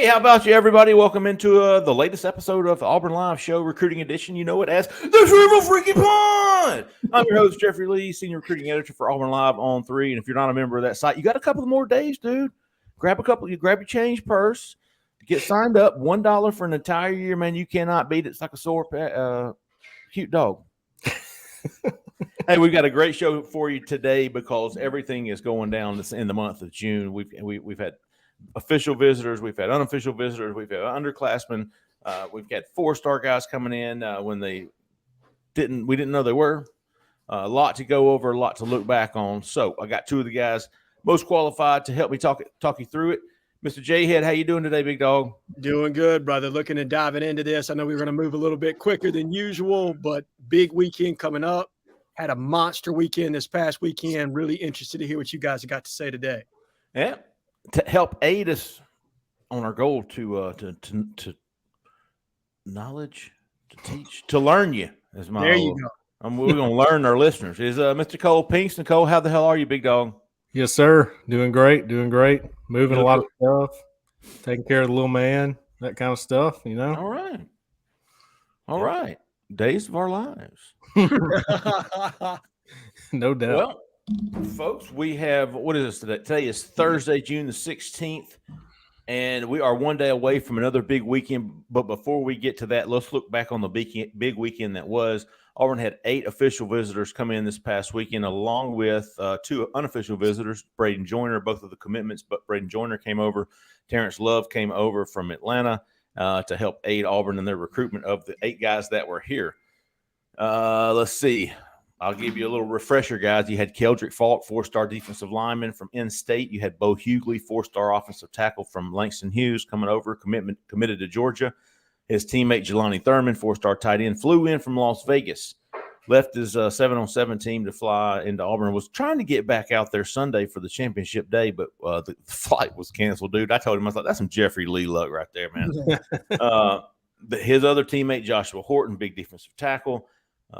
Hey, how about you, everybody? Welcome into the latest episode of the Auburn Live Show, Recruiting Edition. You know it as the Triple Freaky Pond. I'm your host, Jeffrey Lee, Senior Recruiting Editor for Auburn Live on 3. And if you're not a member of that site, you got a couple more days, dude. Grab your change purse, get signed up. $1 for an entire year, man. You cannot beat it. It's like a sore, cute dog. Hey, we've got a great show for you today because everything is going down in the month of June. We've had official visitors, we've had unofficial visitors, we've had underclassmen, we've got 4-star guys coming in when we didn't know they were. A lot to go over, a lot to look back on. So I got two of the guys most qualified to help me talk you through it. Mr. Jhead, how you doing today, big dog? Doing good, brother. Looking at diving into this. I know we were going to move a little bit quicker than usual, but big weekend coming up. Had a monster weekend this past weekend. Really interested to hear what you guys have got to say today. Yeah. To help aid us on our goal to knowledge, to teach, to learn you. Is my there you go. We're going to learn our listeners. Is Mr. Cole Pinkston. Cole, how the hell are you, big dog? Yes, sir. Doing great. Moving a lot of stuff, taking care of the little man, that kind of stuff, you know. All right. Days of our lives. No doubt. Well, folks, we have, what is this today? Today is Thursday, June the 16th, and we are one day away from another big weekend. But before we get to that, let's look back on the big weekend that was. Auburn had 8 official visitors come in this past weekend, along with 2 unofficial visitors, Braden Joyner, both of the commitments, but Braden Joyner came over. Terrence Love came over from Atlanta to help aid Auburn in their recruitment of the 8 guys that were here. Let's see. I'll give you a little refresher, guys. You had Keldrick Falk, 4-star defensive lineman from in-state. You had Bo Hughley, 4-star offensive tackle from Langston Hughes, coming over, committed to Georgia. His teammate Jelani Thurman, 4-star tight end, flew in from Las Vegas, left his 7-on-7 team to fly into Auburn, was trying to get back out there Sunday for the championship day, but the flight was canceled, dude. I told him, I was like, that's some Jeffrey Lee luck right there, man. His other teammate, Joshua Horton, big defensive tackle.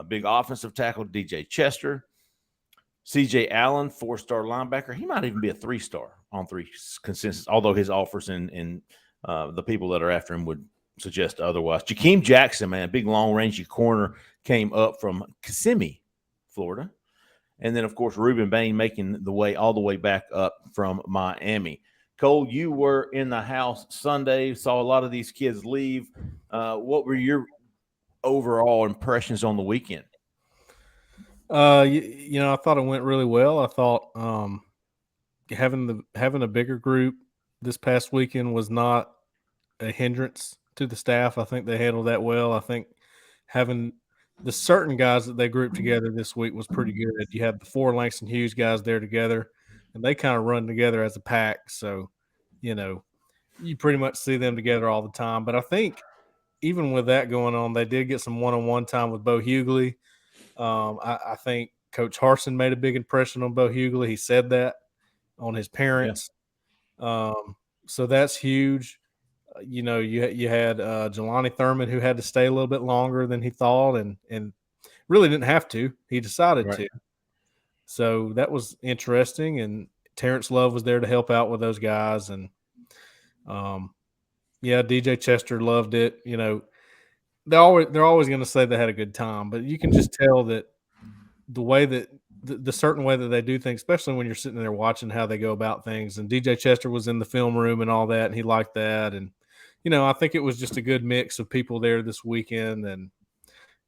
Big offensive tackle, DJ Chester. C.J. Allen, 4-star linebacker. He might even be a 3-star on 3 consensus, although his offers and the people that are after him would suggest otherwise. Jakeem Jackson, man, big long-rangey corner, came up from Kissimmee, Florida. And then, of course, Ruben Bain making the way all the way back up from Miami. Cole, you were in the house Sunday, saw a lot of these kids leave. What were your overall impressions on the weekend? I thought it went really well. I thought having a bigger group this past weekend was not a hindrance to the staff. I think they handled that well. I think having the certain guys that they grouped together this week was pretty good. You had the 4 Langston Hughes guys there together, and they kind of run together as a pack. So, you pretty much see them together all the time. But I think even with that going on, they did get some one-on-one time with Bo Hughley. I think Coach Harsin made a big impression on Bo Hughley. He said that on his parents. Yeah. So that's huge. You had Jelani Thurman, who had to stay a little bit longer than he thought and really didn't have to. He decided to. So that was interesting. And Terrence Love was there to help out with those guys. And yeah, DJ Chester loved it. They're always going to say they had a good time, but you can just tell that the way that the certain way that they do things, especially when you're sitting there watching how they go about things. And DJ Chester was in the film room and all that, and he liked that. And I think it was just a good mix of people there this weekend, and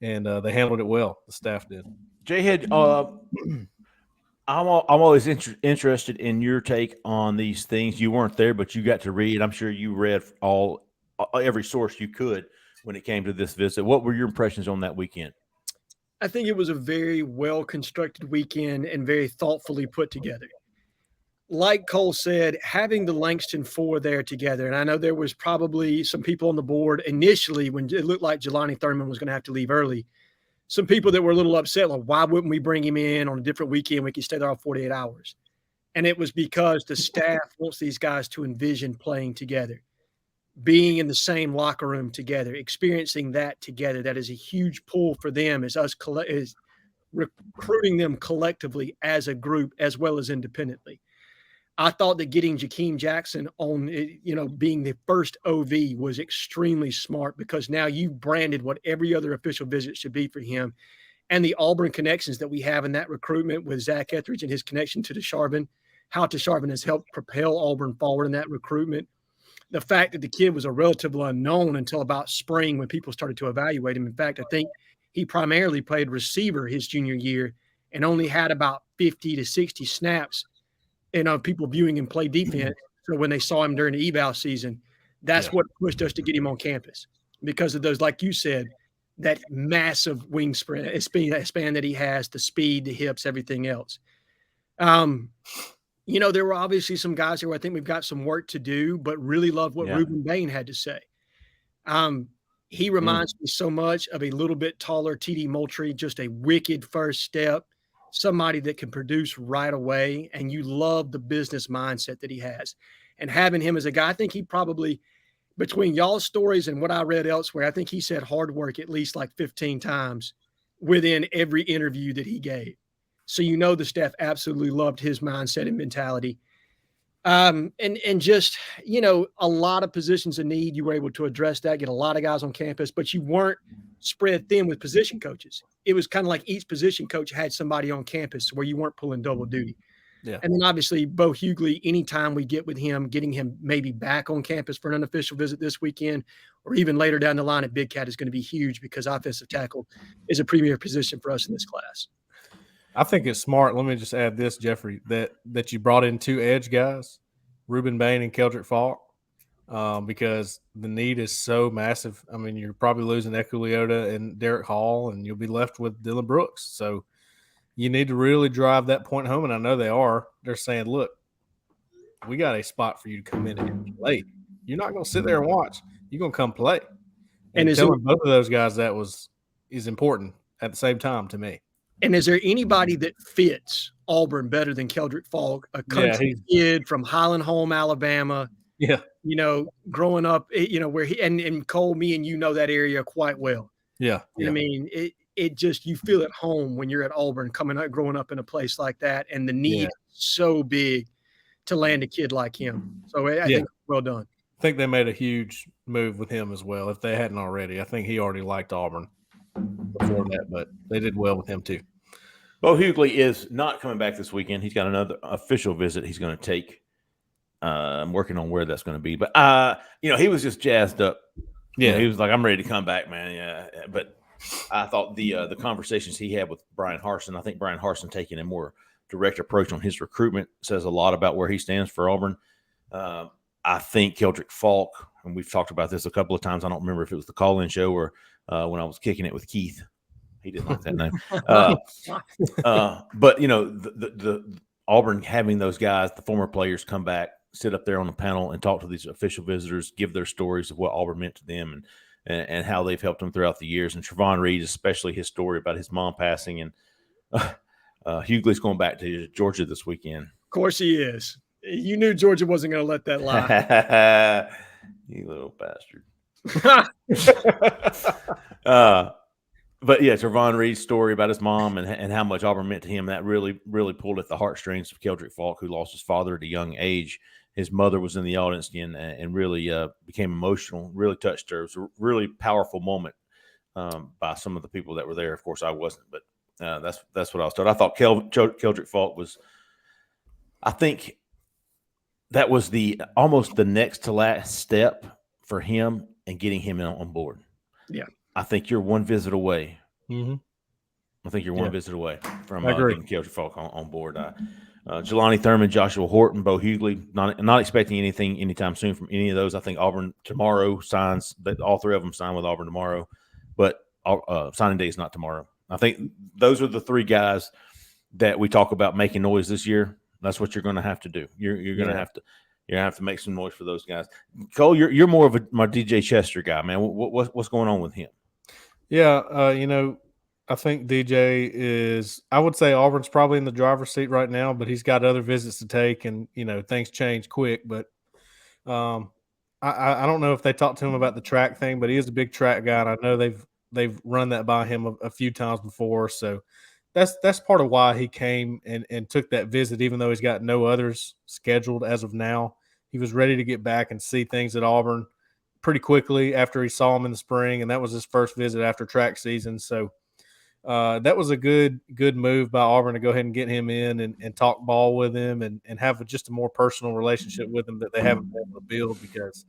they handled it well. The staff did. Jhead, I'm always interested in your take on these things. You weren't there, but you got to read. I'm sure you read every source you could when it came to this visit. What were your impressions on that weekend? I think it was a very well-constructed weekend and very thoughtfully put together. Like Cole said, having the Langston 4 there together, and I know there was probably some people on the board initially when it looked like Jelani Thurman was going to have to leave early, some people that were a little upset, like, why wouldn't we bring him in on a different weekend? We could stay there all 48 hours. And it was because the staff wants these guys to envision playing together, being in the same locker room together, experiencing that together. That is a huge pull for them as us recruiting them collectively as a group as well as independently. I thought that getting Jakeem Jackson on, being the first OV was extremely smart because now you've branded what every other official visit should be for him. And the Auburn connections that we have in that recruitment with Zach Etheridge and his connection to Desharvin, how Desharvin has helped propel Auburn forward in that recruitment. The fact that the kid was a relative unknown until about spring when people started to evaluate him. In fact, I think he primarily played receiver his junior year and only had about 50 to 60 snaps, people viewing him play defense. So when they saw him during the eval season, that's what pushed us to get him on campus because of those, like you said, that massive span that he has, the speed, the hips, everything else. There were obviously some guys who I think we've got some work to do, but really love what Ruben Bain had to say. He reminds me so much of a little bit taller TD Moultrie, just a wicked first step, somebody that can produce right away, and you love the business mindset that he has. And having him as a guy, I think he probably, between y'all's stories and what I read elsewhere, I think he said hard work at least like 15 times within every interview that he gave. So the staff absolutely loved his mindset and mentality. And just, a lot of positions of need, you were able to address that, get a lot of guys on campus, but you weren't spread thin with position coaches. It was kind of like each position coach had somebody on campus where you weren't pulling double duty. Yeah. And then obviously Bo Hughley, anytime we get with him, getting him maybe back on campus for an unofficial visit this weekend, or even later down the line at Big Cat is going to be huge because offensive tackle is a premier position for us in this class. I think it's smart. Let me just add this, Jeffrey, that you brought in 2 edge guys, Ruben Bain and Keldrick Falk, because the need is so massive. I mean, you're probably losing Eku Leota and Derek Hall, and you'll be left with Dylan Brooks. So you need to really drive that point home, and I know they are. They're saying, look, we got a spot for you to come in and play. You're not going to sit there and watch. You're going to come play. And telling both of those guys that is important at the same time to me. And is there anybody that fits Auburn better than Keldrick Falk, a country kid from Highland Home, Alabama? Yeah. Growing up, where he and Cole, me and know that area quite well. Yeah. I mean, it just, you feel at home when you're at Auburn, growing up in a place like that, and the need is so big to land a kid like him. So I think well done. I think they made a huge move with him as well. If they hadn't already, I think he already liked Auburn before that, but they did well with him too. Bo Hughley is not coming back this weekend. He's got another official visit he's going to take. I'm working on where that's going to be, but he was just jazzed up. Yeah, he was like, "I'm ready to come back, man." Yeah, but I thought the conversations he had with Brian Harsin, I think Brian Harsin taking a more direct approach on his recruitment says a lot about where he stands for Auburn. I think Keldrick Falk, and we've talked about this a couple of times. I don't remember if it was the call-in show or when I was kicking it with Keith. He didn't like that name. But the Auburn having those guys, the former players, come back, sit up there on the panel and talk to these official visitors, give their stories of what Auburn meant to them and how they've helped them throughout the years. And Trevon Reed, especially his story about his mom passing. And Hughley's going back to Georgia this weekend. Of course he is. You knew Georgia wasn't going to let that lie. You little bastard. But yeah, Trevon Reed's story about his mom and how much Auburn meant to him, that really, really pulled at the heartstrings of Keldrick Falk, who lost his father at a young age. His mother was in the audience and really became emotional, really touched her. It was a really powerful moment by some of the people that were there. Of course, I wasn't, but that's what I was told. I thought Keldrick Falk was, I think that was almost the next to last step for him and getting him on board. Yeah. I think you're one visit away. Mm-hmm. I think you're one visit away from getting Keldrick Falk on board. Jelani Thurman, Joshua Horton, Bo Hughley, not expecting anything anytime soon from any of those. I think Auburn tomorrow signs, that all 3 of them sign with Auburn tomorrow, but signing day is not tomorrow. I think those are the 3 guys that we talk about making noise this year. That's what you're going to have to do. You're going to have to. You're gonna have to make some noise for those guys. Cole, you're more of my DJ Chester guy, man. What's going on with him? Yeah, I think DJ is. I would say Auburn's probably in the driver's seat right now, but he's got other visits to take, and things change quick. But I don't know if they talked to him about the track thing, but he is a big track guy, and I know they've run that by him a few times before. So that's part of why he came and took that visit, even though he's got no others scheduled as of now. He was ready to get back and see things at Auburn pretty quickly after he saw him in the spring, and that was his first visit after track season. So that was a good move by Auburn to go ahead and get him in and talk ball with him and have just a more personal relationship with him that they haven't been able to build, because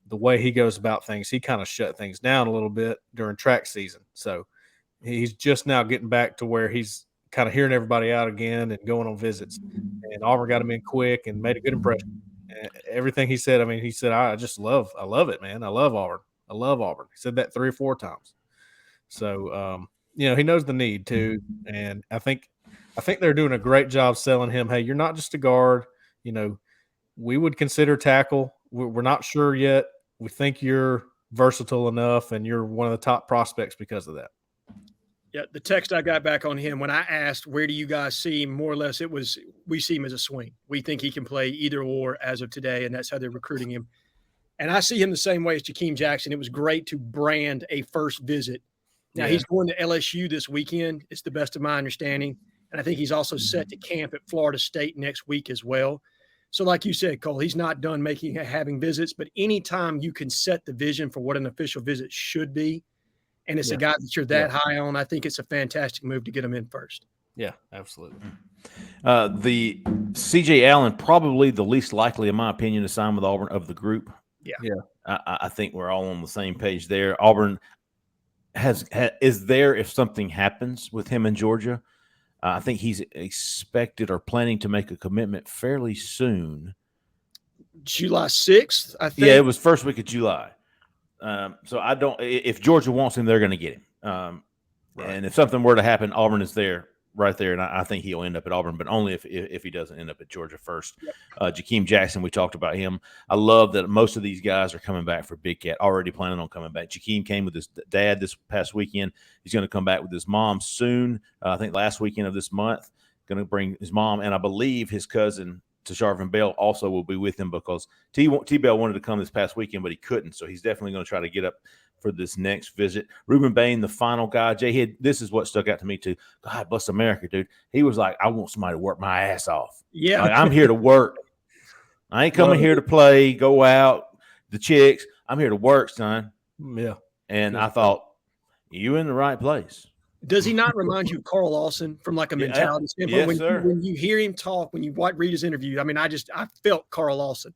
the way he goes about things, he kind of shut things down a little bit during track season. So he's just now getting back to where he's kind of hearing everybody out again and going on visits. And Auburn got him in quick and made a good impression. Everything he said, I mean, he said, I love it, man. I love Auburn. I love Auburn. He said that 3 or 4 times. So, he knows the need too. And I think they're doing a great job selling him. Hey, you're not just a guard. We would consider tackle. We're not sure yet. We think you're versatile enough and you're one of the top prospects because of that. Yeah, the text I got back on him when I asked, where do you guys see him, more or less, it was, we see him as a swing. We think he can play either or as of today, and that's how they're recruiting him. And I see him the same way as Jakeem Jackson. It was great to brand a first visit. Now, he's going to LSU this weekend. It's the best of my understanding. And I think he's also set to camp at Florida State next week as well. So like you said, Cole, he's not done having visits, but anytime you can set the vision for what an official visit should be, and it's a guy that you're that high on, I think it's a fantastic move to get him in first. Yeah, absolutely. The C.J. Allen, probably the least likely, in my opinion, to sign with Auburn of the group. Yeah. I think we're all on the same page there. Auburn is there if something happens with him in Georgia. I think he's expected or planning to make a commitment fairly soon. July 6th, I think. Yeah, it was first week of July. So I don't. If Georgia wants him, they're going to get him. Right. And if something were to happen, Auburn is there, right there, and I think he'll end up at Auburn, but only if he doesn't end up at Georgia first. Yep. Jakeem Jackson, we talked about him. I love that most of these guys are coming back for Big Cat, already planning on coming back. Jakeem came with his dad this past weekend. He's going to come back with his mom soon. I think last weekend of this month, going to bring his mom, and I believe his cousin Tasharvin Bell also will be with him, because T-Bell wanted to come this past weekend, but he couldn't. So he's definitely going to try to get up for this next visit. Ruben Bain, the final guy. Jhead, this is what stuck out to me too. God bless America, dude. He was like, I want somebody to work my ass off. Yeah. Like, I'm here to work. I ain't coming here to play, go out, the chicks. I'm here to work, son. Yeah. And I thought, you in the right place. Does he not remind you of Carl Lawson from like a mentality standpoint? Yes, sir. When you hear him talk, when you read his interview, I mean, I felt Carl Lawson.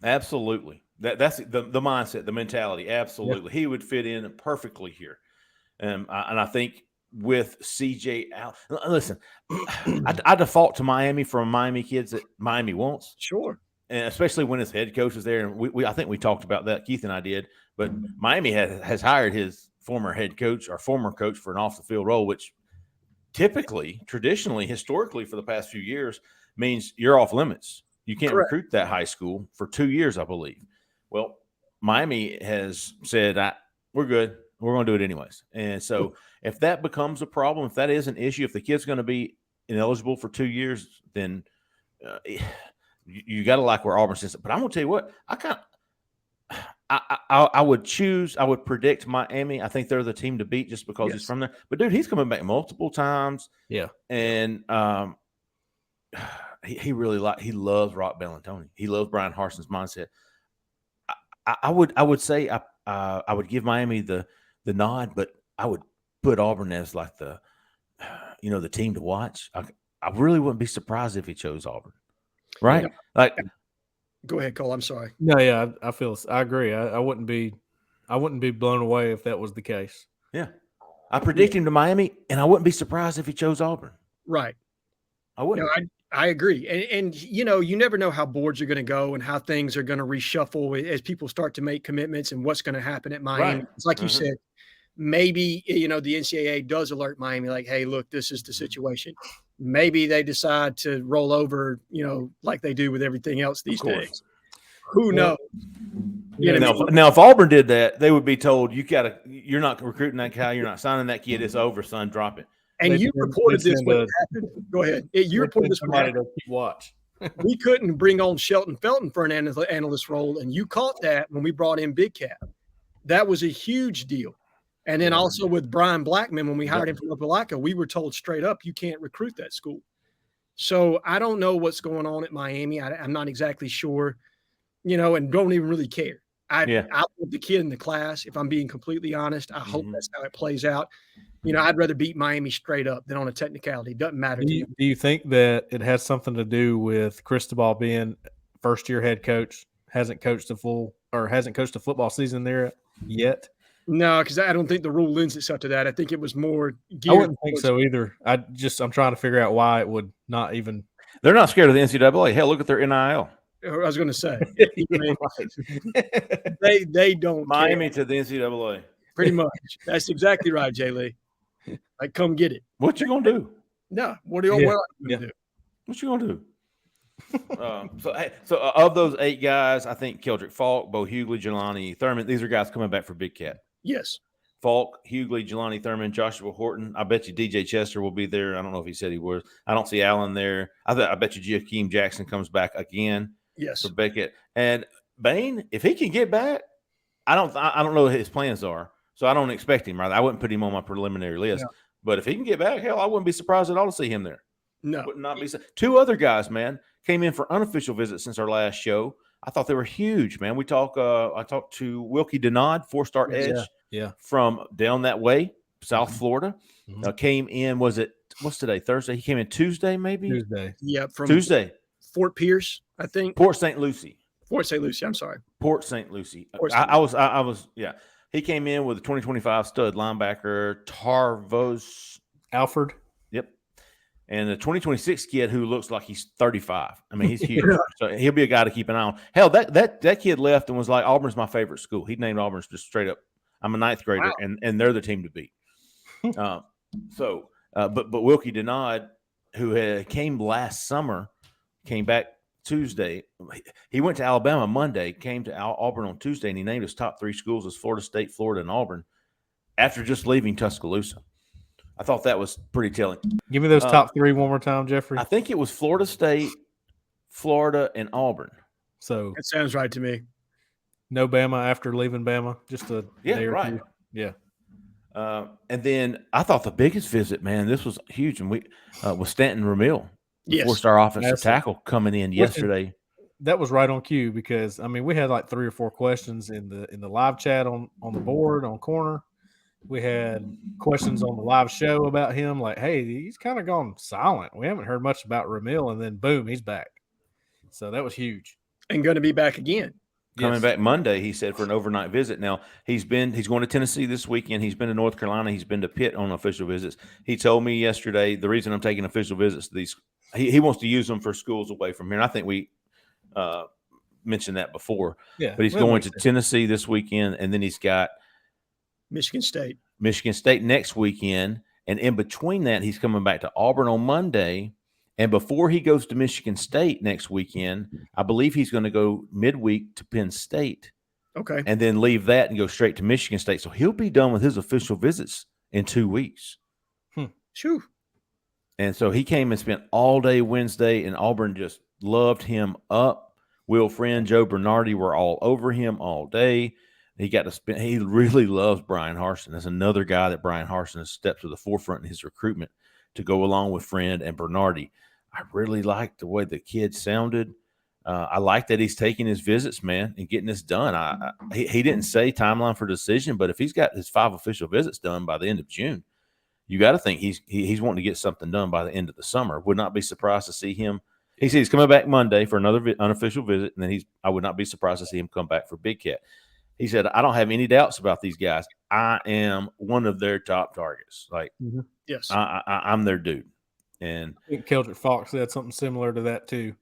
Absolutely. That's the mindset, the mentality. Absolutely. Yeah. He would fit in perfectly here. And I think with C.J. Allen, listen, I default to Miami from Miami kids that Miami wants. Sure. And especially when his head coach is there. And I think we talked about that. Keith and I did. But Miami has hired his former head coach or former coach for an off-the-field role, which typically, traditionally, historically for the past few years means you're off limits. You can't recruit that high school for 2 years, I believe. Well, Miami has said, we're good. We're going to do it anyways. And so if that becomes a problem, if that is an issue, if the kid's going to be ineligible for 2 years, then you got to like where Auburn sits. But I'm going to tell you what, I would predict Miami. I think they're the team to beat just because he's from there. But, dude, he's coming back multiple times. Yeah. And he loves Rock Bellantoni. He loves Brian Harson's mindset. I would say I would give Miami the nod, but I would put Auburn as like the team to watch. I really wouldn't be surprised if he chose Auburn. Right? Yeah. Like, go ahead, Cole. I'm sorry. No, yeah, I agree. I wouldn't be blown away if that was the case. Yeah. I predict him to Miami, and I wouldn't be surprised if he chose Auburn. Right. I wouldn't. I agree. And you never know how boards are going to go and how things are going to reshuffle as people start to make commitments and what's going to happen at Miami. Right. It's like you said, maybe, the NCAA does alert Miami like, hey, look, this is the situation. Maybe they decide to roll over, like they do with everything else these days. Who knows? Now, if Auburn did that, they would be told, you're not recruiting that guy. You're not signing that kid. It's over, son. Drop it. And you reported this when it happened. Go ahead. You reported this when it happened. Watch. We couldn't bring on Shelton Felton for an analyst role, and you caught that when we brought in Big Cat. That was a huge deal. And then also with Brian Blackman, when we hired Yep. him from Opelika, we were told straight up, you can't recruit that school. So I don't know what's going on at Miami. I'm not exactly sure, and don't even really care. I want the kid in the class. If I'm being completely honest, I hope that's how it plays out. I'd rather beat Miami straight up than on a technicality. Doesn't matter to me. Do you think that it has something to do with Cristobal being first-year head coach, hasn't coached a football season there yet? No, because I don't think the rule lends itself to that. I think it was more I wouldn't think so either. I'm trying to figure out why it would not even. They're not scared of the NCAA. Hell, look at their NIL. I was going to say. Right. They don't Miami care. to the NCAA. Pretty much. That's exactly right, Jay Lee. Like, come get it. What you gonna do? No. What are you gonna do? What you gonna do? So of those 8 guys, I think Keldrick Falk, Bo Hughley, Jelani Thurman, these are guys coming back for Big Cat. Yes. Falk, Hughley, Jelani Thurman, Joshua Horton. I bet you DJ Chester will be there. I don't know if he said he was. I don't see Allen there. I bet you Jakeem Jackson comes back again. Yes. For Beckett and Bain, if he can get back, I don't know what his plans are, so I don't expect him. Right, I wouldn't put him on my preliminary list. No. But if he can get back, hell, I wouldn't be surprised at all to see him there. No, would not be. 2 other guys, man, came in for unofficial visits since our last show. I thought they were huge, man. I talked to Wilkie Denod, 4-star edge, from down that way, South Florida. Came in. What's today? Thursday. He came in Tuesday, maybe. Tuesday. Yeah, from Tuesday. Fort Pierce, I think. Port St. Lucie. I'm sorry. Port St. Lucie. Port St. I was. He came in with a 2025 stud linebacker, Tarvos Alford. Yep. And the 2026 kid who looks like he's 35. I mean, he's huge. So he'll be a guy to keep an eye on. Hell, that kid left and was like, Auburn's my favorite school. He named Auburn's just straight up. I'm a 9th grader, and they're the team to beat. But Wilkie Denod, who came last summer, came back Tuesday. He went to Alabama Monday, came to Auburn on Tuesday, and he named his top 3 schools as Florida State, Florida, and Auburn after just leaving Tuscaloosa. I thought that was pretty telling. Give me those top 3 one more time, Jeffrey. I think it was Florida State, Florida, and Auburn. So that sounds right to me. No Bama after leaving Bama, just a day or two. Yeah. And then I thought the biggest visit, man, this was huge, and was Stanton Ramil, 4-star offensive tackle, coming in yesterday. That was right on cue because we had like 3 or 4 questions in the live chat on the board on corner. We had questions on the live show about him, like, hey, he's kind of gone silent. We haven't heard much about Ramil, and then boom, he's back. So that was huge. And going to be back again. Coming back Monday, he said, for an overnight visit. Now, he's going to Tennessee this weekend. He's been to North Carolina. He's been to Pitt on official visits. He told me yesterday the reason I'm taking official visits to these, he wants to use them for schools away from here. And I think we mentioned that before. Yeah, but he's going to Tennessee this weekend, and then he's got Michigan State next weekend. And in between that, he's coming back to Auburn on Monday. And before he goes to Michigan State next weekend, I believe he's going to go midweek to Penn State. Okay. And then leave that and go straight to Michigan State. So he'll be done with his official visits in 2 weeks. Shoo. And so he came and spent all day Wednesday, and Auburn just loved him up. Will Friend, Joe Bernardi were all over him all day. He got to spend. He really loves Brian Harsin. That's another guy that Brian Harsin has stepped to the forefront in his recruitment to go along with Friend and Bernardi. I really like the way the kid sounded. I like that he's taking his visits, man, and getting this done. He didn't say timeline for decision, but if he's got his 5 official visits done by the end of June, you got to think he's wanting to get something done by the end of the summer. Would not be surprised to see him. He said he's coming back Monday for another unofficial visit, and then I would not be surprised to see him come back for Big Cat. He said, I don't have any doubts about these guys. I am one of their top targets. Like, yes, I'm their dude. And I think Keldrick Fox said something similar to that too.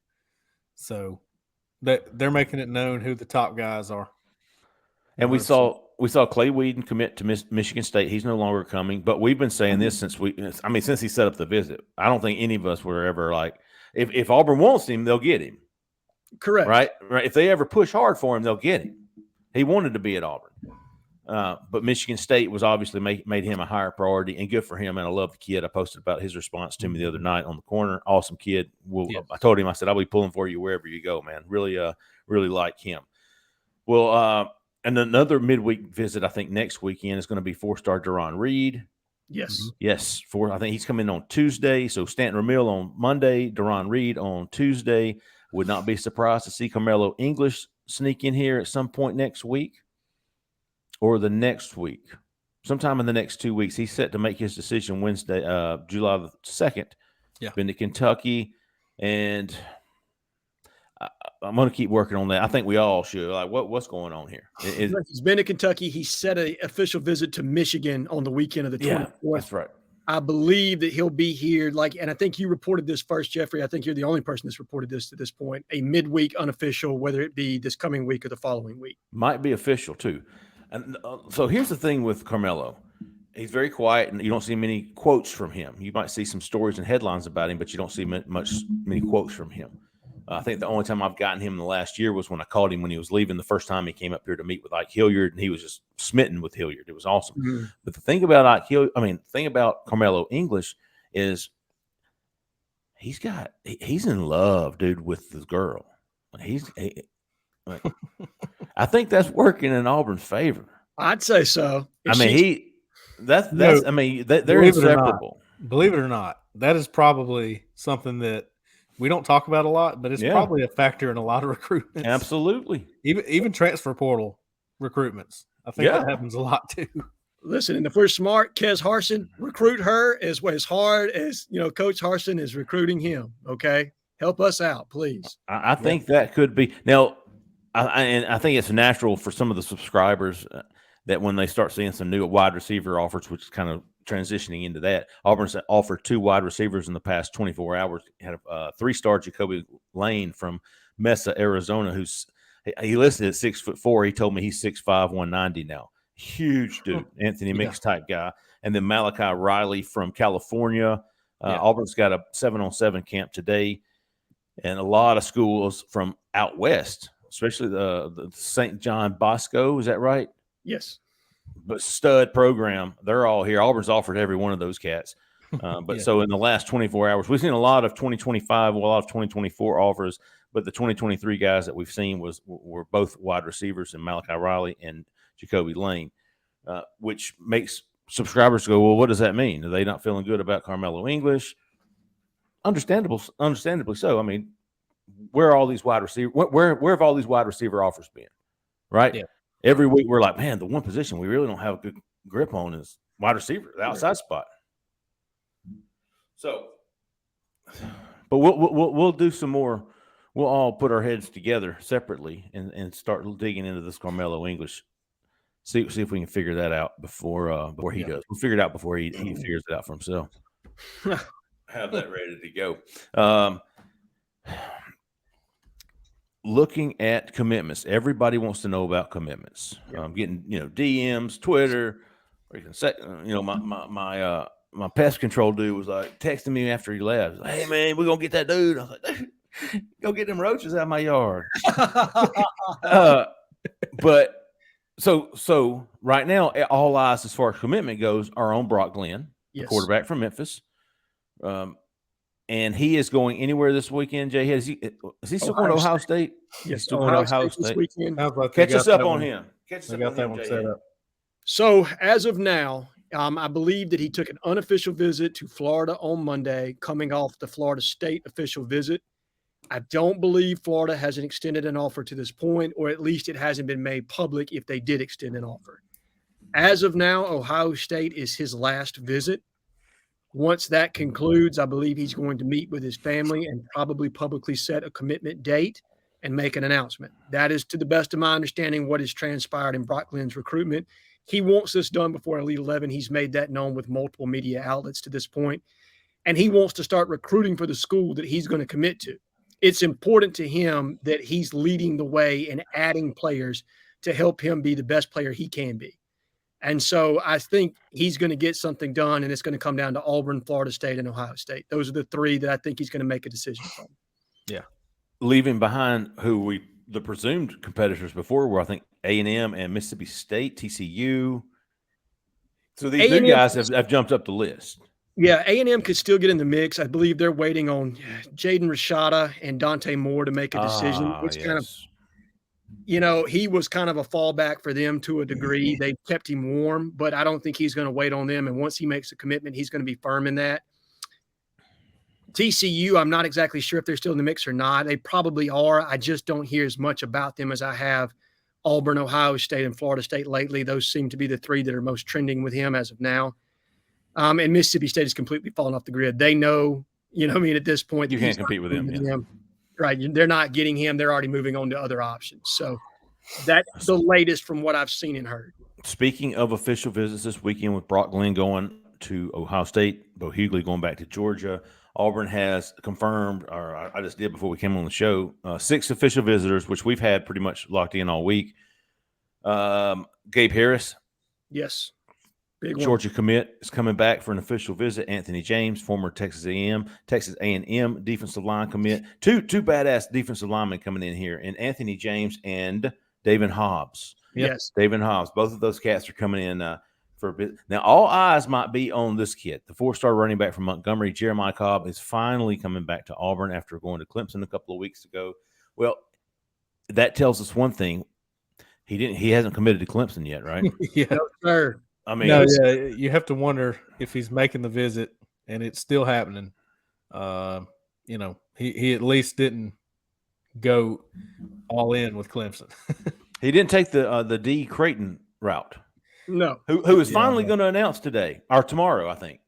So that they're making it known who the top guys are. And we saw Clay Whedon commit to Michigan State. He's no longer coming, but we've been saying this since he set up the visit. I don't think any of us were ever like, if Auburn wants him, they'll get him. Correct. Right. If they ever push hard for him, they'll get him. He wanted to be at Auburn. But Michigan State was obviously made him a higher priority, and good for him. And I love the kid. I posted about his response to me the other night on the corner. Awesome kid. I told him, I said, I'll be pulling for you wherever you go, man. Really like him. Well, And another midweek visit, I think next weekend is going to be 4-star Deron Reed. Yes. Yes, I think he's coming on Tuesday. So Stanton Ramil on Monday, Deron Reed on Tuesday. Would not be surprised to see Carmelo English sneak in here at some point next week or the next week. Sometime in the next 2 weeks. He's set to make his decision Wednesday, July the 2nd. Yeah. Been to Kentucky, and I'm going to keep working on that. I think we all should. Like, what's going on here? He's been to Kentucky. He set an official visit to Michigan on the weekend of the 24th. That's right. I believe that he'll be here. And I think you reported this first, Jeffrey. I think you're the only person that's reported this to this point. A midweek unofficial, whether it be this coming week or the following week. Might be official too. And so here's the thing with Carmelo. He's very quiet, and you don't see many quotes from him. You might see some stories and headlines about him, but you don't see many quotes from him. I think the only time I've gotten him in the last year was when I called him when he was leaving the first time he came up here to meet with Ike Hilliard, and he was just smitten with Hilliard. It was awesome. Mm-hmm. But the thing about thing about Carmelo English is he's in love, dude, with the girl. I think that's working in Auburn's favor. I'd say so. They're inseparable. Believe it or not, that is probably something that we don't talk about a lot, but it's probably a factor in a lot of recruitments. Absolutely. Even transfer portal recruitments. I think that happens a lot too. Listen, and if we're smart, Kez Harsin, recruit her as hard as Coach Harsin is recruiting him. Okay, help us out, please. I think that could be now. I think it's natural for some of the subscribers that when they start seeing some new wide receiver offers, which is kind of transitioning into that, Auburn's offered 2 wide receivers in the past 24 hours. Had a 3-star Jacoby Lane from Mesa, Arizona, he listed at 6'4". He told me he's 6'5", 190 now. Huge dude, Anthony Mix type guy. And then Malachi Riley from California. Auburn's got a 7-on-7 camp today, and a lot of schools from out west, especially the St. John Bosco. Is that right? Yes. But stud program, they're all here. Auburn's offered every one of those cats. So in the last 24 hours, we've seen a lot of 2025, a lot of 2024 offers, but the 2023 guys that we've seen were both wide receivers, and Malachi Riley and Jacoby Lane, which makes subscribers go, well, what does that mean? Are they not feeling good about Carmelo English? Understandably so. I mean, where have all these wide receiver offers been? Right? Yeah. Every week we're like, man, the one position we really don't have a good grip on is wide receiver, the outside spot. So, but we'll do some more. We'll all put our heads together separately and start digging into this Carmelo English. See if we can figure that out before he does. We'll figure it out before he figures it out for himself. Have that ready to go. Looking at commitments, everybody wants to know about commitments. Getting DMs, Twitter, or you can say my pest control dude was like texting me after he left. Like, hey man, we're gonna get that dude. I was like, go get them roaches out of my yard. But so right now, all eyes as far as commitment goes are on Brock Glenn, the quarterback from Memphis. And he is going anywhere this weekend, Jhead. Is he still going to Ohio State? Yes, still going to Ohio State this weekend. Catch us up on him. I got that one set up. So as of now, I believe that he took an unofficial visit to Florida on Monday, coming off the Florida State official visit. I don't believe Florida hasn't extended an offer to this point, or at least it hasn't been made public if they did extend an offer. As of now, Ohio State is his last visit. Once that concludes, I believe he's going to meet with his family and probably publicly set a commitment date and make an announcement. That is, to the best of my understanding, what has transpired in Brock Glenn's recruitment. He wants this done before Elite 11. He's made that known with multiple media outlets to this point. And he wants to start recruiting for the school that he's going to commit to. It's important to him that he's leading the way and adding players to help him be the best player he can be. And so I think he's going to get something done, and it's going to come down to Auburn, Florida State, and Ohio State. Those are the 3 that I think he's going to make a decision from. Yeah. Leaving behind the presumed competitors before were, I think, A&M and Mississippi State, TCU. So these new guys have jumped up the list. Yeah, A&M could still get in the mix. I believe they're waiting on Jaden Rashada and Dante Moore to make a decision. It's kind of he was kind of a fallback for them to a degree. They kept him warm, but I don't think he's going to wait on them. And once he makes a commitment, he's going to be firm in that. TCU, I'm not exactly sure if they're still in the mix or not. They probably are. I just don't hear as much about them as I have Auburn, Ohio State, and Florida State lately. Those seem to be the three that are most trending with him as of now. And Mississippi State has completely fallen off the grid. They know, at this point. You can't compete with them. Yeah. Right. They're not getting him. They're already moving on to other options. So that's the latest from what I've seen and heard. Speaking of official visits this weekend, with Brock Glenn going to Ohio State, Bo Hughley going back to Georgia, Auburn has confirmed, or I just did before we came on the show, 6 official visitors, which we've had pretty much locked in all week. Gabe Harris. Yes. Big Georgia commit is coming back for an official visit. Anthony James, former Texas A&M defensive line commit. Two badass defensive linemen coming in here, and Anthony James and David Hobbs. Yes. David Hobbs. Both of those cats are coming in for a bit. Now, all eyes might be on this kid, the 4-star running back from Montgomery, Jeremiah Cobb, is finally coming back to Auburn after going to Clemson a couple of weeks ago. Well, that tells us one thing. He hasn't committed to Clemson yet, right? Yeah. No, sir. I mean, you have to wonder if he's making the visit and it's still happening. He at least didn't go all in with Clemson. He didn't take the D Creighton route. No. Who is finally going to announce today or tomorrow, I think.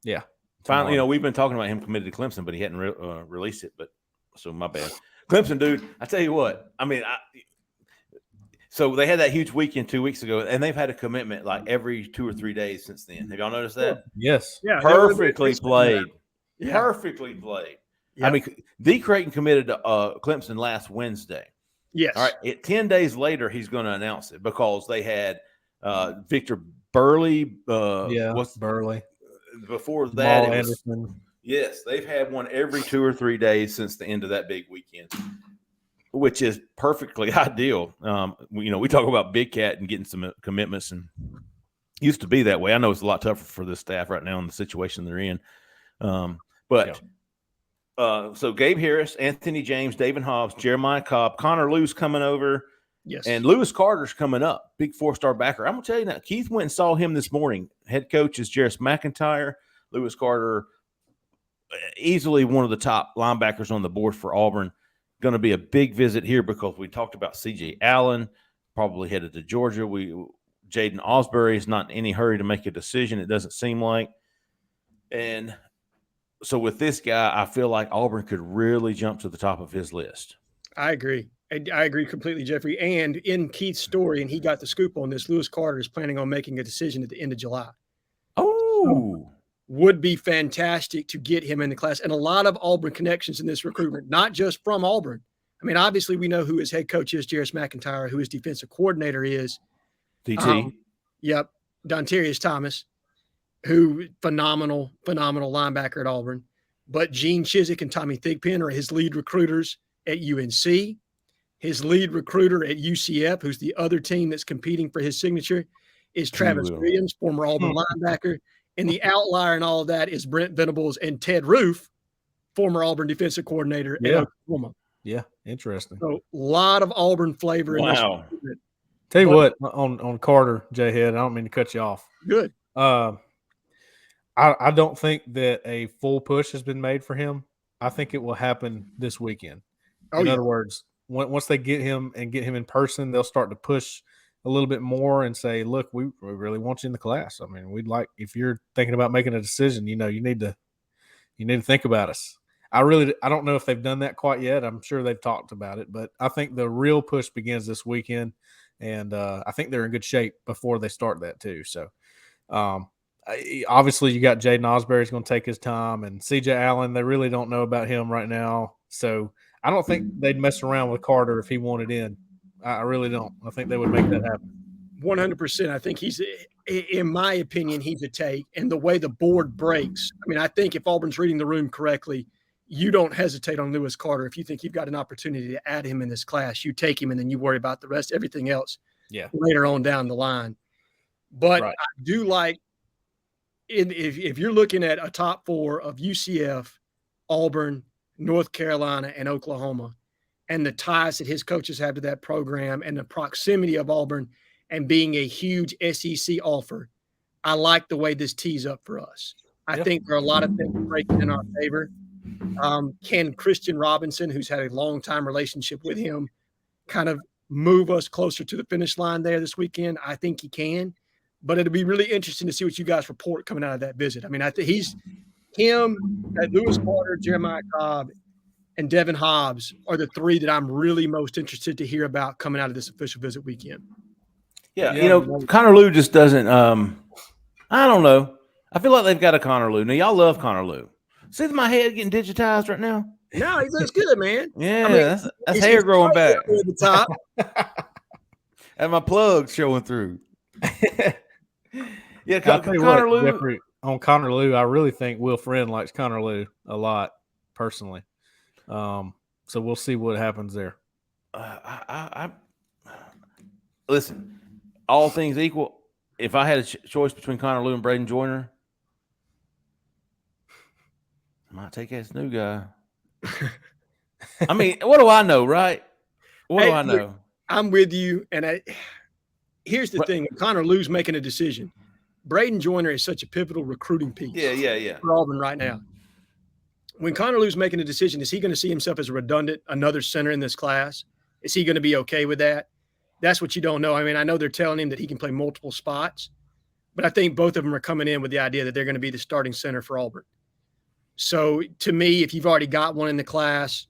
Yeah. Finally, we've been talking about him committed to Clemson, but he hadn't released it. But so my bad. Clemson, dude, I tell you what, I mean, so they had that huge weekend 2 weeks ago, and they've had a commitment like every 2 or 3 days since then. Have y'all noticed that? Yes. Yeah. Perfectly played. Yeah. Perfectly played. Yep. I mean, D Creighton committed to Clemson last Wednesday. Yes. All right. 10 days later, he's going to announce it because they had Victor Burley. Burley. Before that, Jamal it was, Anderson. yes, they've had one every 2 or 3 days since the end of that big weekend, which is perfectly ideal. We talk about Big Cat and getting some commitments, and used to be that way. I know it's a lot tougher for this staff right now in the situation they're in. So Gabe Harris, Anthony James, David Hobbs, Jeremiah Cobb, Connor Lewis coming over. Yes. And Lewis Carter's coming up, big 4-star backer. I'm going to tell you now, Keith went and saw him this morning. Head coach is Jarris McIntyre. Lewis Carter, easily one of the top linebackers on the board for Auburn. Going to be a big visit here because we talked about C.J. Allen, probably headed to Georgia. Jaden Osbury is not in any hurry to make a decision, it doesn't seem like. And so with this guy, I feel like Auburn could really jump to the top of his list. I agree. I agree completely, Jeffrey. And in Keith's story, and he got the scoop on this, Lewis Carter is planning on making a decision at the end of July. Oh, would be fantastic to get him in the class. And a lot of Auburn connections in this recruitment, not just from Auburn. I mean, obviously we know who his head coach is, Jarris McIntyre, who his defensive coordinator is. DT. Yep. Dontarius Thomas, who phenomenal linebacker at Auburn. But Gene Chizik and Tommy Thigpen are his lead recruiters at UNC. His lead recruiter at UCF, who's the other team that's competing for his signature, is Travis Williams, former Auburn linebacker. And the outlier in all of that is Brent Venables and Ted Roof, former Auburn defensive coordinator at Oklahoma. Yeah, interesting. So a lot of Auburn flavor in this. Tell you what, on Carter, Jhead, I don't mean to cut you off. Good. I don't think that a full push has been made for him. I think it will happen this weekend. In other words, once they get him in person, they'll start to push a little bit more and say, look, we really want you in the class. I mean, we'd like, if you're thinking about making a decision, you need to think about us. I don't know if they've done that quite yet. I'm sure they've talked about it, but I think the real push begins this weekend. And I think they're in good shape before they start that too. So obviously you got Jaden Osbury's going to take his time, and CJ Allen, they really don't know about him right now. So I don't think they'd mess around with Carter if he wanted in. I really don't. I think they would make that happen. 100%. I think in my opinion, he's a take. And the way the board breaks, I mean, I think if Auburn's reading the room correctly, you don't hesitate on Lewis Carter. If you think you've got an opportunity to add him in this class, you take him and then you worry about the rest, everything else later on down the line. But I do like, if you're looking at a top 4 of UCF, Auburn, North Carolina, and Oklahoma, and the ties that his coaches have to that program and the proximity of Auburn and being a huge SEC offer, I like the way this tees up for us. I think there are a lot of things breaking in our favor. Can Christian Robinson, who's had a long-time relationship with him, kind of move us closer to the finish line there this weekend? I think he can. But it'll be really interesting to see what you guys report coming out of that visit. I mean, I think Lewis Carter, Jeremiah Cobb, and Devin Hobbs are the three that I'm really most interested to hear about coming out of this official visit weekend. Yeah, Connor Lew just doesn't I don't know. I feel like they've got a Connor Lew. Now, y'all love Connor Lew. See my head getting digitized right now? No, he looks good, man. Yeah, I mean, that's hair growing back. At the top. And my plug's showing through. Yeah, Connor Lew. Jeffrey, on Connor Lew, I really think Will Friend likes Connor Lew a lot, personally. So we'll see what happens there. Listen, all things equal, if I had a choice between Connor Lew and Braden Joyner, I might take this new guy. I mean, what do I know, right? What do I know? I'm with you. And here's the thing. Connor Lew's making a decision. Braden Joyner is such a pivotal recruiting piece. Yeah. For Auburn right now. When Connor Lew's making a decision, is he going to see himself as a redundant, another center in this class? Is he going to be okay with that? That's what you don't know. I mean, I know they're telling him that he can play multiple spots, but I think both of them are coming in with the idea that they're going to be the starting center for Auburn. So to me, if you've already got one in the class,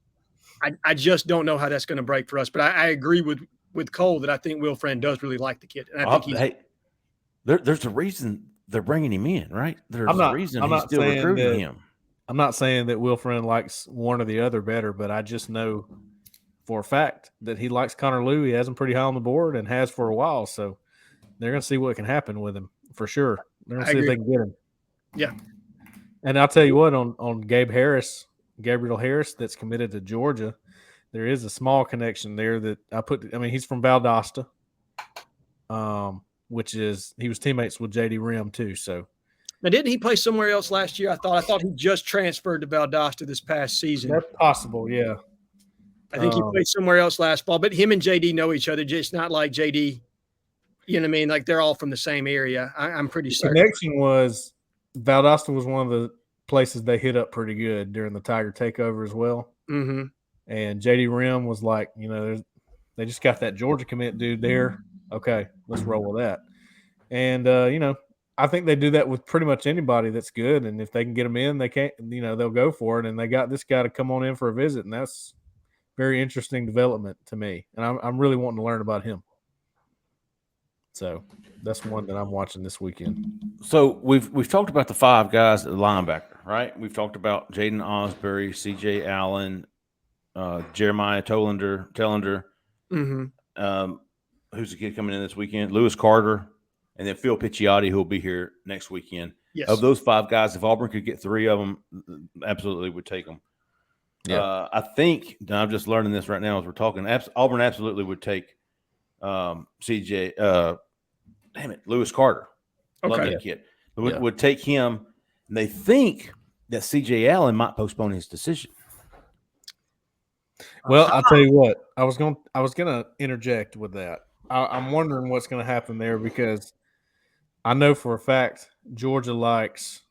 I just don't know how that's going to break for us. But I agree with Cole that I think Will Friend does really like the kid. And I think there's a reason they're bringing him in, right? There's a reason he's still recruiting him. I'm not saying that Will Friend likes one or the other better, but I just know for a fact that he likes Connor Lew. He has him pretty high on the board and has for a while. So they're going to see what can happen with him for sure. They're going to see if they can get him. Yeah. And I'll tell you what, on Gabriel Harris, that's committed to Georgia, there is a small connection there that he's from Valdosta, which is, he was teammates with JD Rim too. So. Now, didn't he play somewhere else last year? I thought he just transferred to Valdosta this past season. That's possible, yeah. I think he played somewhere else last fall, but him and JD know each other. Just not like JD, you know what I mean? Like they're all from the same area. I'm pretty certain. The connection was Valdosta was one of the places they hit up pretty good during the Tiger takeover as well. Mm-hmm. And JD Rim was like, they just got that Georgia commit dude there. Okay, let's roll with that. And, I think they do that with pretty much anybody that's good. And if they can get them in, they can't, they'll go for it. And they got this guy to come on in for a visit. And that's very interesting development to me. And I'm really wanting to learn about him. So that's one that I'm watching this weekend. So we've talked about the five guys at the linebacker, right? We've talked about Jaden Osbury, CJ Allen, Jeremiah Tellender, Mm-hmm. Who's the kid coming in this weekend? Lewis Carter. And then Phil Picciotti, who will be here next weekend. Yes. Of those five guys, if Auburn could get three of them, absolutely would take them. Yeah. I think, and I'm just learning this right now as we're talking, Auburn absolutely would take Lewis Carter. Okay. Love that kid. Would take him. And they think that CJ Allen might postpone his decision. Well, I'll tell you what. I was gonna interject with that. I'm wondering what's going to happen there because I know for a fact Georgia likes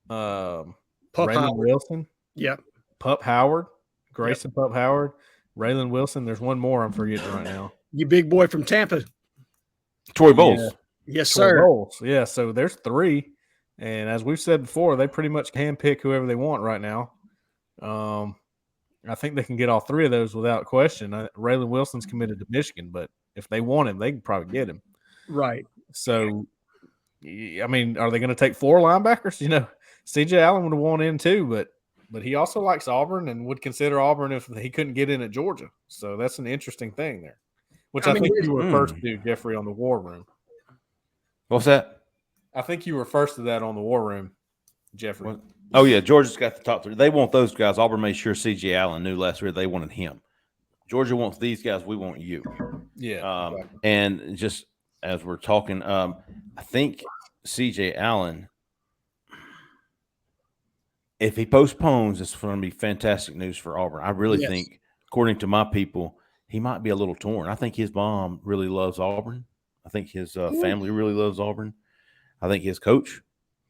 Raylan Wilson. Yep. Pup Howard, Grayson Pup Howard, Raylan Wilson. There's one more I'm forgetting right now. You big boy from Tampa. Troy Bowles. Yeah. Yes, Troy sir. Bowles. Yeah, so there's three. And as we've said before, they pretty much handpick whoever they want right now. I think they can get all three of those without question. Raylan Wilson's committed to Michigan, but if they want him, they can probably get him. Right. So, I mean, are they going to take four linebackers? CJ Allen would have won in too, but he also likes Auburn and would consider Auburn if he couldn't get in at Georgia. So that's an interesting thing there, which I think you were first to, Jeffrey, on the War Room. What's that? I think you were first to that on the War Room, Jeffrey. What? Oh, yeah, Georgia's got the top three. They want those guys. Auburn made sure CJ Allen knew last year they wanted him. Georgia wants these guys. We want you. Yeah. Exactly. And just as we're talking, I think CJ Allen, if he postpones, it's going to be fantastic news for Auburn. I really think according to my people, he might be a little torn. I think his mom really loves Auburn. I think his family really loves Auburn. I think his coach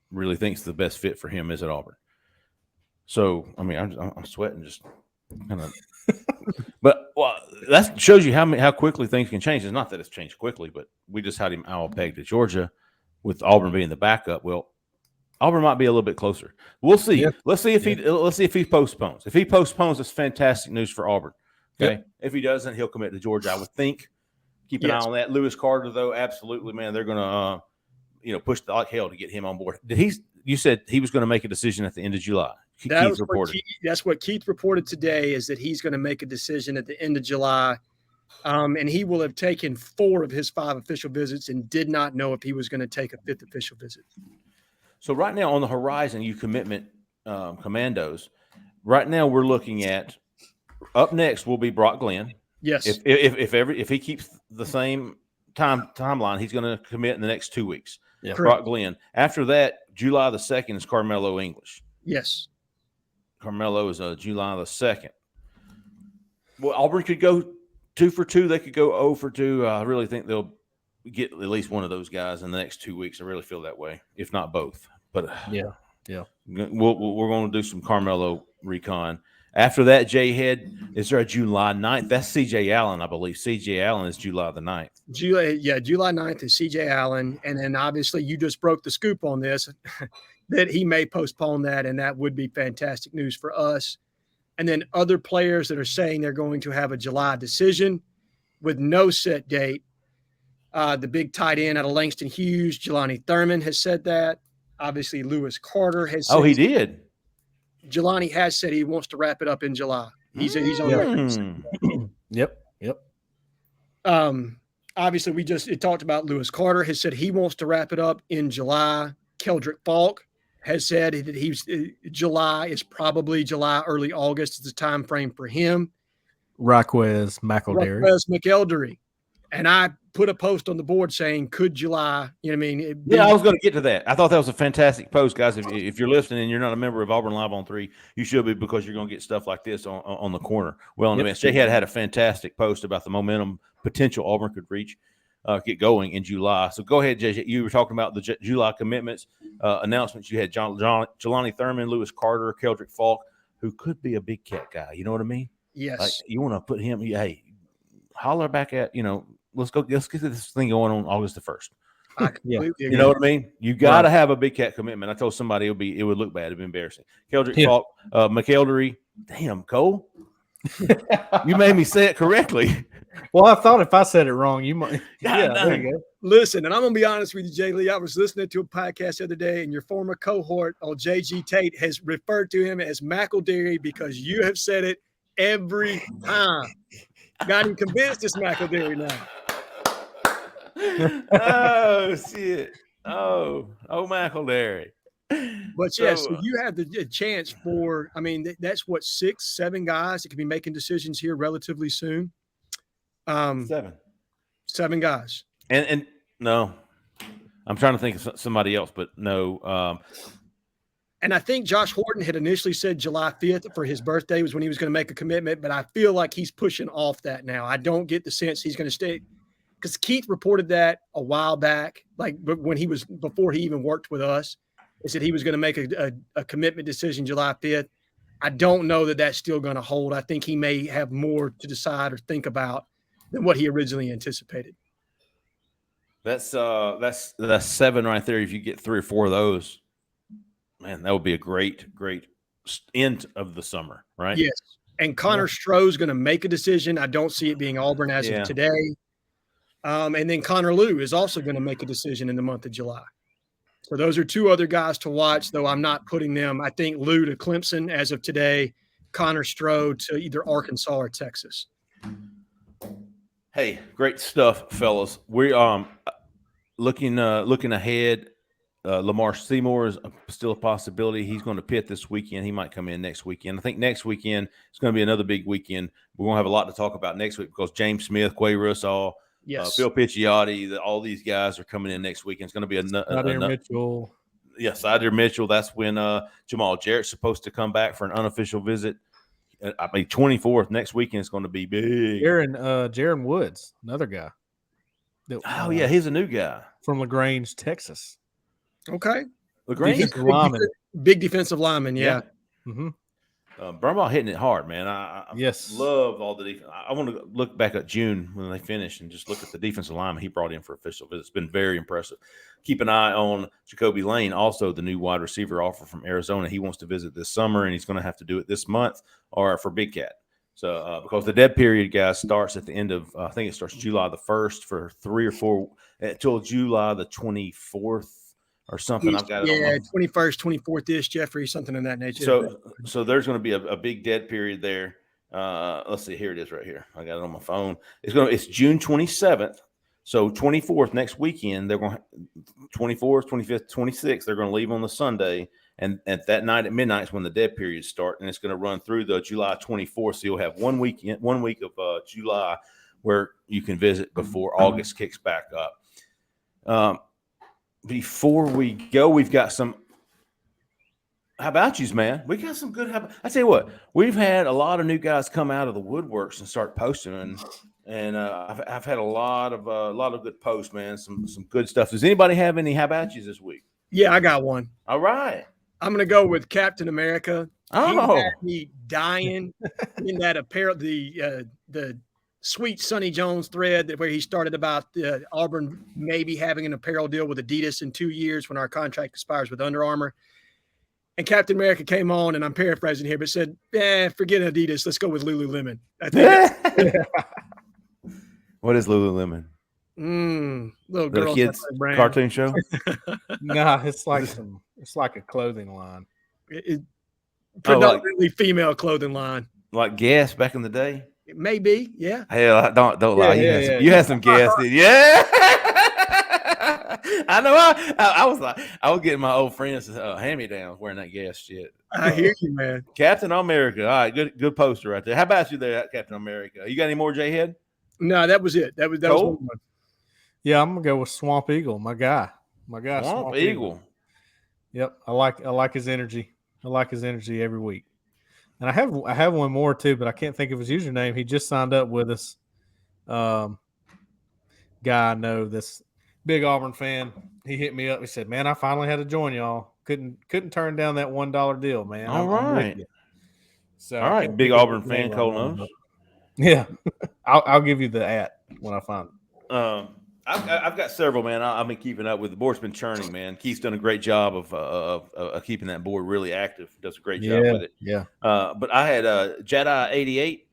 really thinks the best fit for him is at Auburn. So, I mean, I'm sweating just kind of. But that shows you how quickly things can change. It's not that it's changed quickly, but we just had him owl pegged to Georgia with Auburn being the backup. Well, Auburn might be a little bit closer. We'll see. Yeah. Let's see if he postpones. If he postpones, it's fantastic news for Auburn. Okay. Yep. If he doesn't, he'll commit to Georgia, I would think. Keep an eye on that. Lewis Carter, though, absolutely, man. They're going to push like hell to get him on board. You said he was going to make a decision at the end of July. That's what Keith reported today, is that he's going to make a decision at the end of July. And he will have taken 4 of his 5 official visits and did not know if he was going to take a 5th official visit. So right now on the horizon, you commitment commandos. Right now we're looking at up next will be Brock Glenn. Yes. If he keeps the same timeline, he's going to commit in the next 2 weeks. Yeah. Brock Glenn. After that, July the 2nd is Carmelo English. Yes. Carmelo is July the 2nd. Well, Auburn could go 2 for 2. They could go 0 for 2. I really think they'll get at least one of those guys in the next 2 weeks. I really feel that way, if not both. But yeah, we're going to do some Carmelo recon. After that, Jhead, is there a July 9th? That's C.J. Allen, I believe. C.J. Allen is July the 9th. July 9th is C.J. Allen. And then obviously you just broke the scoop on this, that he may postpone that, and that would be fantastic news for us. And then other players that are saying they're going to have a July decision with no set date. The big tight end out of Langston Hughes, Jelani Thurman, has said that. Obviously, Lewis Carter has said. Oh, he did? Jelani has said he wants to wrap it up in July. He's on record. Yep. Obviously, it talked about Lewis Carter has said he wants to wrap it up in July. Keldrick Falk has said that July is probably July, early August is the time frame for him. Raquez McElderry. McElderry. And I put a post on the board saying, could July, I mean? I was going to get to that. I thought that was a fantastic post, guys. If you're listening and you're not a member of Auburn Live on 3, you should be, because you're going to get stuff like this on the corner. Well, in the midst, Jhead had a fantastic post about the momentum potential Auburn could reach, get going in July. So go ahead, Jhead. You were talking about the July commitments, announcements. You had Jelani Thurman, Lewis Carter, Keldrick Falk, who could be a big cat guy. You know what I mean? Yes. Like, you want to put him, hey, holler back at, let's get this thing going on August the 1st. You know what I mean? You got to have a big cat commitment. I told somebody it would look bad. It'd be embarrassing. Keldrick Falk, McElderry. Damn, Cole. You made me say it correctly. Well, I thought if I said it wrong, you might. There you go. Listen, and I'm going to be honest with you, Jay Lee. I was listening to a podcast the other day, and your former cohort, J.G. Tate, has referred to him as McElderry because you have said it every time. Got him convinced it's McElderry now. Oh, shit. Oh, McElderry. But so you have the chance for, that's what, 6, 7 guys that could be making decisions here relatively soon. 7 guys. And no, I'm trying to think of somebody else, but no. And I think Josh Horton had initially said July 5th for his birthday was when he was going to make a commitment, but I feel like he's pushing off that now. I don't get the sense he's going to stay, because Keith reported that a while back, like before he even worked with us. He said he was going to make a commitment decision July 5th. I don't know that that's still going to hold. I think he may have more to decide or think about than what he originally anticipated. That's 7 right there. If you get 3 or 4 of those, man, that would be a great end of the summer, right? Yes. And Connor Stroh's going to make a decision. I don't see it being Auburn as of today. And then Connor Lew is also going to make a decision in the month of July. So those are 2 other guys to watch, though I'm not putting them. I think Lew to Clemson as of today, Connor Stroh to either Arkansas or Texas. Hey, great stuff, fellas. We looking ahead. Lamar Seymour is still a possibility. He's going to Pitt this weekend. He might come in next weekend. I think next weekend is going to be another big weekend. We're going to have a lot to talk about next week because James Smith, Quay Russell, Phil Picciotti, all these guys are coming in next weekend. It's going to be another Mitchell. Yes, Sider Mitchell. That's when Jamal Jarrett's supposed to come back for an unofficial visit. I mean, 24th next weekend is going to be big. Jaron Woods, another guy. Oh yeah, he's a new guy from LaGrange, Texas. Okay, LaGrange, defensive lineman. Big defensive lineman. Yeah. Mm-hmm. Burnball hitting it hard, man. I love all the defense. I want to look back at June when they finish and just look at the defensive lineman he brought in for official visits. It's been very impressive. Keep an eye on Jacoby Lane, also the new wide receiver offer from Arizona. He wants to visit this summer, and he's going to have to do it this month or for Big Cat. So because the dead period, guys, starts at the end of I think it starts July the 1st for 3 or 4 until July the 24th. Or something. I've got it on 21st, 24th ish, Jeffrey, something in that nature. So there's going to be a big dead period there. Let's see. Here it is right here. I got it on my phone. It's June 27th. So 24th next weekend. They're going 24th, 25th, 26th. They're going to leave on the Sunday, and at that night at midnight is when the dead periods start, and it's going to run through the July 24th. So you'll have 1 week of July where you can visit before August kicks back up. Before we go, we've got some how about yous, man? We got some good I tell you what, we've had a lot of new guys come out of the woodworks and start posting, and I've had a lot of good posts, man. Some good stuff. Does anybody have any how about yous this week? Yeah, I got one. All right. I'm gonna go with Captain America. Oh, he had me dying in that apparel, the sweet Sonny Jones thread where he started about Auburn maybe having an apparel deal with Adidas in 2 years when our contract expires with Under Armour. And Captain America came on, and I'm paraphrasing here, but said, forget Adidas. Let's go with Lululemon. I think What is Lululemon? Little girl kids cartoon show? Nah, it's like a clothing line. Predominantly female clothing line. Like Guess back in the day? It may be, yeah. Hell, don't lie. You had some gas, did you? Yeah. I know. I was getting my old friends hand-me-downs wearing that gas shit. I hear you, man. Captain America. All right, good poster right there. How about you there, Captain America? You got any more, Jhead? No, that was it. That was one. Yeah, I'm gonna go with Swamp Eagle, my guy. Swamp Eagle. Yep, I like his energy. I like his energy every week. And I have one more too, but I can't think of his username. He just signed up with us. Guy I know, this big Auburn fan. He hit me up. He said, "Man, I finally had to join y'all. Couldn't turn down that $1 deal, man." All right. So all right, big Auburn fan, Cole knows. Yeah, I'll give you the @ when I find it. I've got several, man. I've been keeping up with the board's been churning, man. Keith's done a great job of keeping that board really active. Does a great job with it. Yeah. But I had Jedi 88.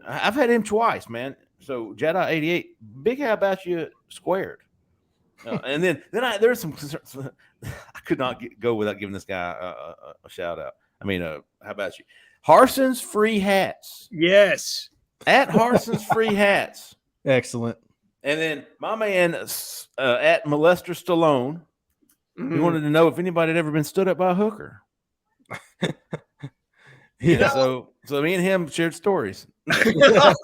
I've had him twice, man. So Jedi 88, big how about you squared. And then there's some I could not go without giving this guy a shout out. I mean, how about you? Harson's Free Hats. Yes. At Harson's Free Hats. Excellent. And then my man at Molester Stallone, he wanted to know if anybody had ever been stood up by a hooker. Yeah, so me and him shared stories. Molester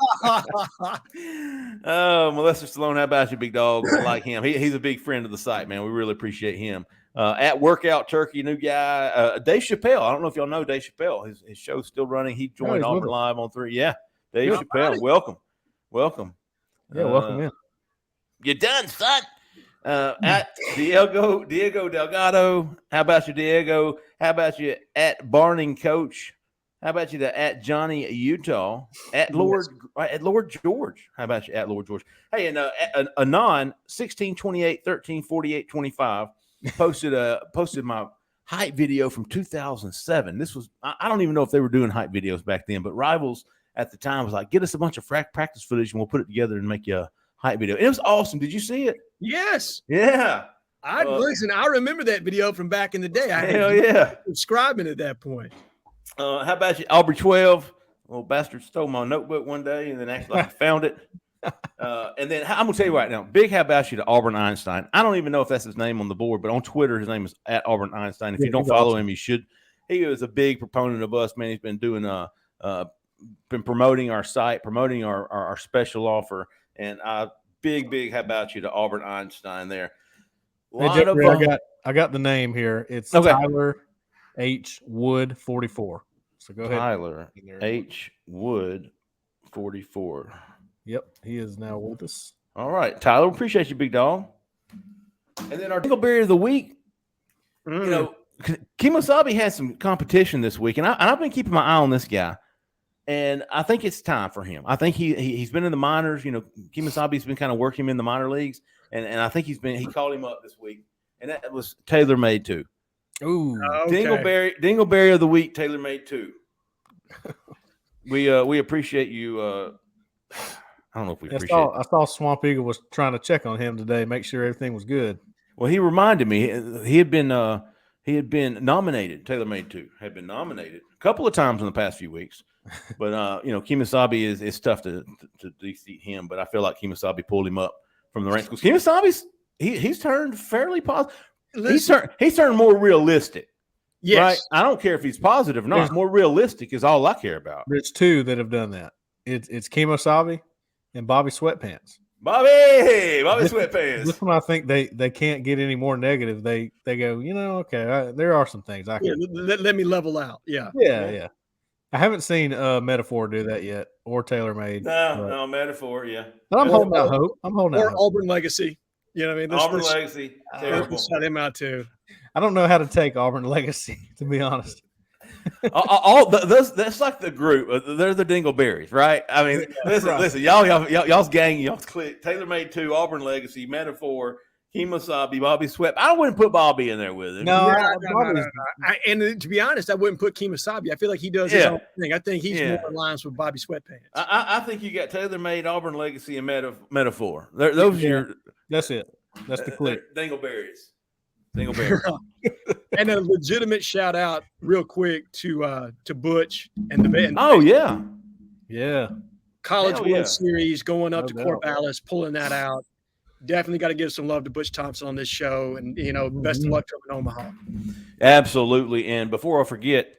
Stallone, how about you, big dog? I like him. He's a big friend of the site, man. We really appreciate him. At Workout Turkey, new guy, Dave Chappelle. I don't know if y'all know Dave Chappelle. His show's still running. He joined Auburn Live on 3. Yeah, Dave Chappelle, welcome. Yeah, welcome in. You're done, son. At Diego Delgado. How about you, Diego? How about you at Barning Coach? How about you at Johnny Utah? At Lord George. How about you at Lord George? Hey, and Anon 1628 1348 25 posted my hype video from 2007. This was I don't even know if they were doing hype videos back then, but Rivals at the time was like, get us a bunch of practice footage and we'll put it together and make you a hype video. It was awesome. Did you see it? Yes. Yeah. Listen, I remember that video from back in the day. Hell yeah. Subscribing at that point. How about you, Aubrey 12? Little bastard stole my notebook one day and then actually I found it. And then I'm going to tell you right now, big how about you to Auburn Einstein. I don't even know if that's his name on the board, but on Twitter, his name is at Auburn Einstein. If you don't follow him, you should. He was a big proponent of us, man. He's been doing been promoting our site, promoting our special offer, and big how about you to Auburn Einstein there. Hey, Jeffrey, I got the name here. It's Tyler H. Wood 44. So go ahead. Tyler H. Wood, 44. Yep, he is now with us. All right, Tyler, appreciate you, big dog. And then our Dingleberry of the week, you know, Kemosabe had some competition this week, and I've been keeping my eye on this guy, and I think it's time for him. I think he's been in the minors. You know, Kemosabe's been kind of working him in the minor leagues, and I think he called him up this week, and that was tailor-made too. Ooh, okay. Dingleberry of the week, tailor-made too. We appreciate you. I don't know if we appreciate it. I saw Swamp Eagle was trying to check on him today, make sure everything was good. Well, he reminded me he had been nominated. TaylorMade 2 had been nominated a couple of times in the past few weeks, but you know, Kemosabe is tough to defeat him. But I feel like Kemosabe pulled him up from the ranks because Kemosabe's he's turned fairly positive. He's turned more realistic. Yes, right? I don't care if he's positive or not. Yeah. More realistic is all I care about. There's two that have done that. It's Kemosabe and Bobby Sweatpants. Bobby Sweatpants. This one, I think they can't get any more negative. They go, you know, okay, there are some things I can. Let me level out. Yeah. I haven't seen Metaphor do that yet, or TaylorMade. No, Metaphor, yeah. But I'm holding out hope. Or Auburn Legacy. You know what I mean? Auburn Legacy. Terrible. Shout him out too. I don't know how to take Auburn Legacy, to be honest. That's like the group. They're the Dingleberries, right? I mean, listen, y'all's gang, y'all's clique. TaylorMade 2, Auburn Legacy, Metaphor, Kemosabe, Bobby Sweat. I wouldn't put Bobby in there with him. No. And to be honest, I wouldn't put Kemosabe. I feel like he does his own thing. I think he's more in lines with Bobby Sweatpants. I think you got TaylorMade, Auburn Legacy, and Metaphor. Those are your. That's it. That's the clique. Dingleberries. And a legitimate shout out, real quick, to Butch and the band. Oh yeah. College World Series going up No to doubt. Corvallis, pulling that out. Definitely got to give some love to Butch Thompson on this show, and best of luck to him in Omaha. Absolutely. And before I forget,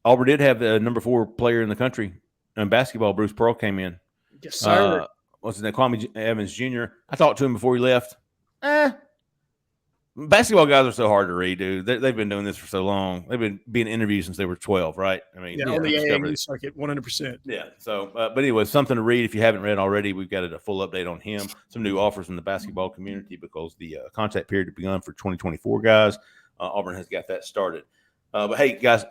Auburn did have the number 4 player in the country in basketball. Bruce Pearl came in. Yes, sir. What's his name? Kwame Evans Jr. I talked to him before he left. Basketball guys are so hard to read, dude. They've been doing this for so long. They've been being interviewed since they were 12, right? I mean, on the AAU circuit, 100%. Yeah. So, but anyway, something to read if you haven't read already. We've got a full update on him. Some new offers in the basketball community because the contact period begun for 2024 guys. Auburn has got that started. But hey, guys,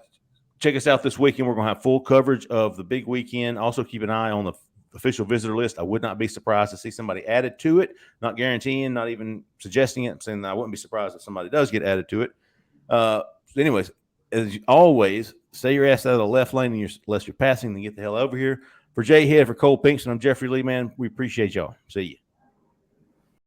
check us out this weekend. We're going to have full coverage of the big weekend. Also, keep an eye on the official visitor list. I would not be surprised to see somebody added to it. Not guaranteeing, not even suggesting it. I'm saying I wouldn't be surprised if somebody does get added to it. Anyways, as always, stay your ass out of the left lane unless you're passing, then get the hell over here. For Jhead, for Cole Pinkston, I'm Jeffrey Lee, man. We appreciate y'all. See you.